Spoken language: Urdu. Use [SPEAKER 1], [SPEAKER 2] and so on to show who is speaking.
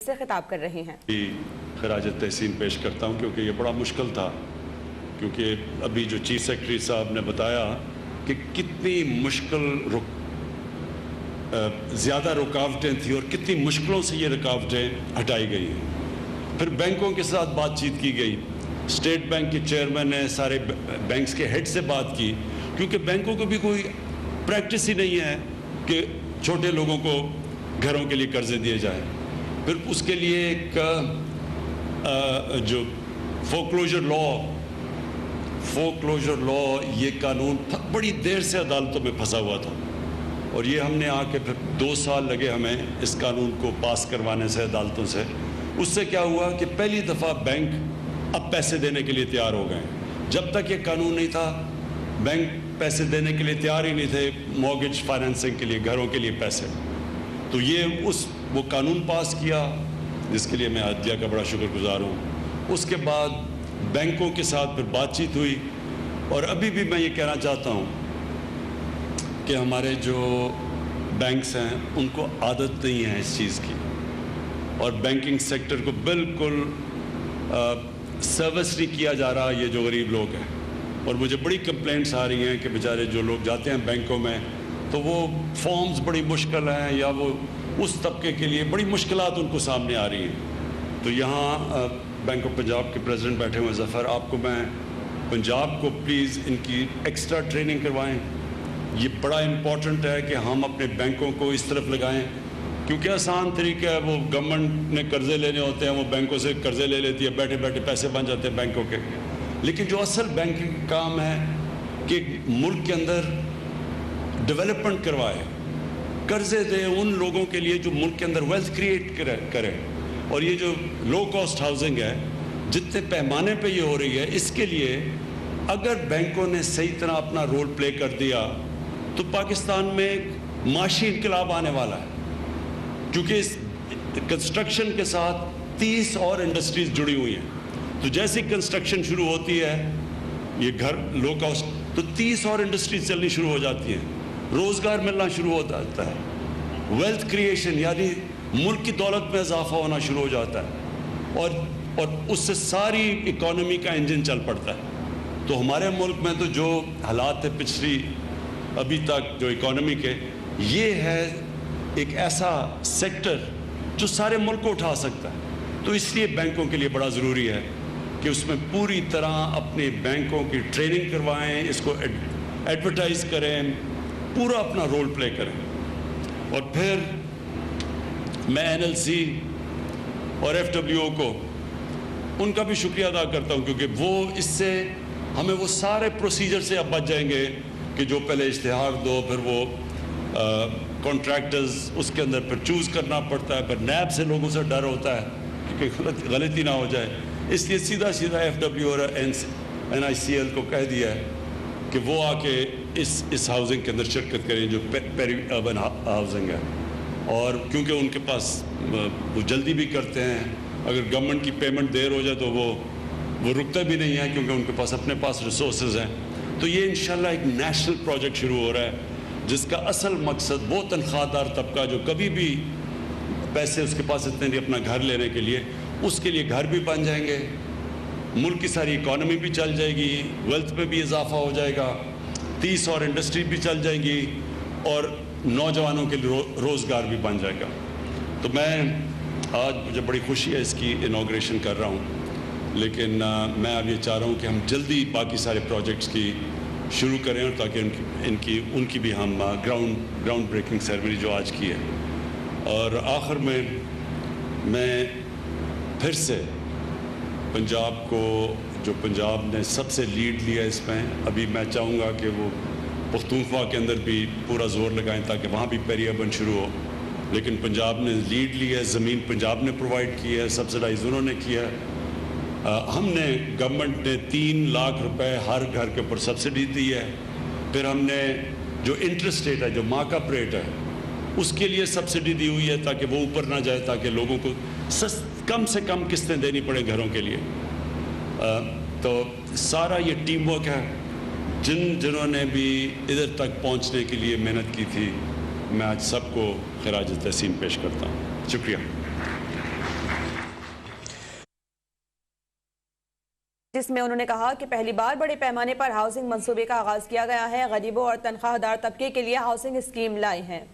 [SPEAKER 1] سے خطاب کر رہے ہیں۔
[SPEAKER 2] خراج تحسین پیش کرتا ہوں کیونکہ یہ بڑا مشکل تھا، کیونکہ ابھی جو چیف سیکرٹری صاحب نے بتایا کہ کتنی مشکل زیادہ رکاوٹیں تھیں اور کتنی مشکلوں سے یہ رکاوٹیں ہٹائی گئی ہیں۔ پھر بینکوں کے ساتھ بات چیت کی گئی، اسٹیٹ بینک کے چیئرمین نے سارے بینکس کے ہیڈ سے بات کی، کیونکہ بینکوں کو بھی کوئی پریکٹس ہی نہیں ہے کہ چھوٹے لوگوں کو گھروں کے لیے قرضے دیے جائیں۔ پھر اس کے لیے ایک جو فورکلوجر لا یہ قانون بڑی دیر سے عدالتوں میں پھنسا ہوا تھا، اور یہ ہم نے آ کے پھر 2 سال لگے ہمیں اس قانون کو پاس کروانے سے عدالتوں سے۔ اس سے کیا ہوا کہ پہلی دفعہ بینک اب پیسے دینے کے لیے تیار ہو گئے۔ جب تک یہ قانون نہیں تھا بینک پیسے دینے کے لیے تیار ہی نہیں تھے، مورگیج فائنینسنگ کے لیے، گھروں کے لیے پیسے۔ تو یہ وہ قانون پاس کیا جس کے لیے میں عدلیہ کا بڑا شکر گزار ہوں۔ اس کے بعد بینکوں کے ساتھ پھر بات چیت ہوئی، اور ابھی بھی میں یہ کہنا چاہتا ہوں کہ ہمارے جو بینکس ہیں ان کو عادت نہیں ہے اس چیز کی، اور بینکنگ سیکٹر کو بالکل سروس نہیں کیا جا رہا یہ جو غریب لوگ ہیں۔ اور مجھے بڑی کمپلینٹس آ رہی ہیں کہ بیچارے جو لوگ جاتے ہیں بینکوں میں تو وہ فارمز بڑی مشکل ہیں، یا وہ اس طبقے کے لیے بڑی مشکلات ان کو سامنے آ رہی ہیں۔ تو یہاں بینک آف پنجاب کے پریزیڈنٹ بیٹھے ہوئے ظفر، آپ کو میں پنجاب کو پلیز ان کی ایکسٹرا ٹریننگ کروائیں۔ یہ بڑا امپورٹنٹ ہے کہ ہم اپنے بینکوں کو اس طرف لگائیں، کیونکہ آسان طریقہ ہے، وہ گورنمنٹ نے قرضے لینے ہوتے ہیں، وہ بینکوں سے قرضے لے لیتی ہے، بیٹھے بیٹھے پیسے بن جاتے ہیں بینکوں کے۔ لیکن جو اصل بینکنگ کا کام ہے کہ ملک کے اندر ڈیولپمنٹ کروائے، قرضے دے ان لوگوں کے لیے جو ملک کے اندر ویلتھ کریٹ کرے۔ اور یہ جو لو کاسٹ ہاؤسنگ ہے جتنے پیمانے پہ یہ ہو رہی ہے، اس کے لیے اگر بینکوں نے صحیح طرح اپنا رول پلے کر دیا تو پاکستان میں ایک معاشی انقلاب آنے والا ہے، کیونکہ اس کنسٹرکشن کے ساتھ 30 اور انڈسٹریز جڑی ہوئی ہیں۔ تو جیسے کنسٹرکشن شروع ہوتی ہے یہ گھر لو کاسٹ، تو 30 اور انڈسٹریز چلنی شروع ہو جاتی ہیں، روزگار ملنا شروع ہو جاتا ہے، ویلتھ کریشن یعنی ملک کی دولت میں اضافہ ہونا شروع ہو جاتا ہے، اور اس سے ساری اکانومی کا انجن چل پڑتا ہے۔ تو ہمارے ملک میں تو جو حالات ہے پچھلی ابھی تک جو اکانومی کے، یہ ہے ایک ایسا سیکٹر جو سارے ملک کو اٹھا سکتا ہے۔ تو اس لیے بینکوں کے لیے بڑا ضروری ہے کہ اس میں پوری طرح اپنے بینکوں کی ٹریننگ کروائیں، اس کو ایڈورٹائز کریں، پورا اپنا رول پلے کریں۔ اور پھر میں NLC اور FWO کو ان کا بھی شکریہ ادا کرتا ہوں، کیونکہ وہ اس سے ہمیں وہ سارے پروسیجر سے اب بچ جائیں گے کہ جو پہلے اشتہار دو، پھر وہ کانٹریکٹرز اس کے اندر پھر چوز کرنا پڑتا ہے، پھر نیب سے لوگوں سے ڈر ہوتا ہے کہ غلطی نہ ہو جائے۔ اس لیے سیدھا FWO اور NICL کو کہہ دیا ہے کہ وہ آ کے اس ہاؤسنگ کے اندر شرکت کریں جو پیری اربن ہاؤسنگ ہے۔ اور کیونکہ ان کے پاس وہ جلدی بھی کرتے ہیں، اگر گورنمنٹ کی پیمنٹ دیر ہو جائے تو وہ رکتے بھی نہیں ہیں، کیونکہ ان کے پاس اپنے پاس ریسورسز ہیں۔ تو یہ انشاءاللہ ایک نیشنل پروجیکٹ شروع ہو رہا ہے جس کا اصل مقصد وہ تنخواہ دار طبقہ جو کبھی بھی پیسے اس کے پاس اتنے نہیں اپنا گھر لینے کے لیے، اس کے لیے گھر بھی بن جائیں گے، ملک کی ساری اکانومی بھی چل جائے گی، ویلتھ میں بھی اضافہ ہو جائے گا، 30 اور انڈسٹری بھی چل جائیں گی، اور نوجوانوں کے لیے روزگار بھی بن جائے گا۔ تو میں آج مجھے بڑی خوشی ہے اس کی انوگریشن کر رہا ہوں، لیکن میں اب یہ چاہ رہا ہوں کہ ہم جلدی باقی سارے پروجیکٹس کی شروع کریں، اور تاکہ ان کی بھی ہم گراؤنڈ بریکنگ سیرمنی جو آج کی ہے۔ اور آخر میں پھر سے پنجاب کو، جو پنجاب نے سب سے لیڈ لیا اس میں، ابھی میں چاہوں گا کہ وہ پختونخوا کے اندر بھی پورا زور لگائیں تاکہ وہاں بھی پیری اربن شروع ہو، لیکن پنجاب نے لیڈ لی ہے، زمین پنجاب نے پرووائڈ کی ہے، سبسڈائز انہوں نے کیا ہے۔ ہم نے گورنمنٹ نے 3 لاکھ روپے ہر گھر کے اوپر سبسڈی دی ہے۔ پھر ہم نے جو انٹرسٹ ریٹ ہے، جو مارک اپ ریٹ ہے، اس کے لیے سبسڈی دی ہوئی ہے تاکہ وہ اوپر نہ جائے، تاکہ لوگوں کو کم سے کم قسطیں دینی پڑے گھروں کے لیے۔ تو سارا یہ ٹیم ورک ہے، جنہوں نے بھی ادھر تک پہنچنے کے لیے محنت کی تھی، میں آج سب کو خراج تحسین پیش کرتا ہوں۔ شکریہ۔
[SPEAKER 1] جس میں انہوں نے کہا کہ پہلی بار بڑے پیمانے پر ہاؤسنگ منصوبے کا آغاز کیا گیا ہے. غریبوں اور تنخواہ دار طبقے کے لیے ہاؤسنگ اسکیم لائے ہیں.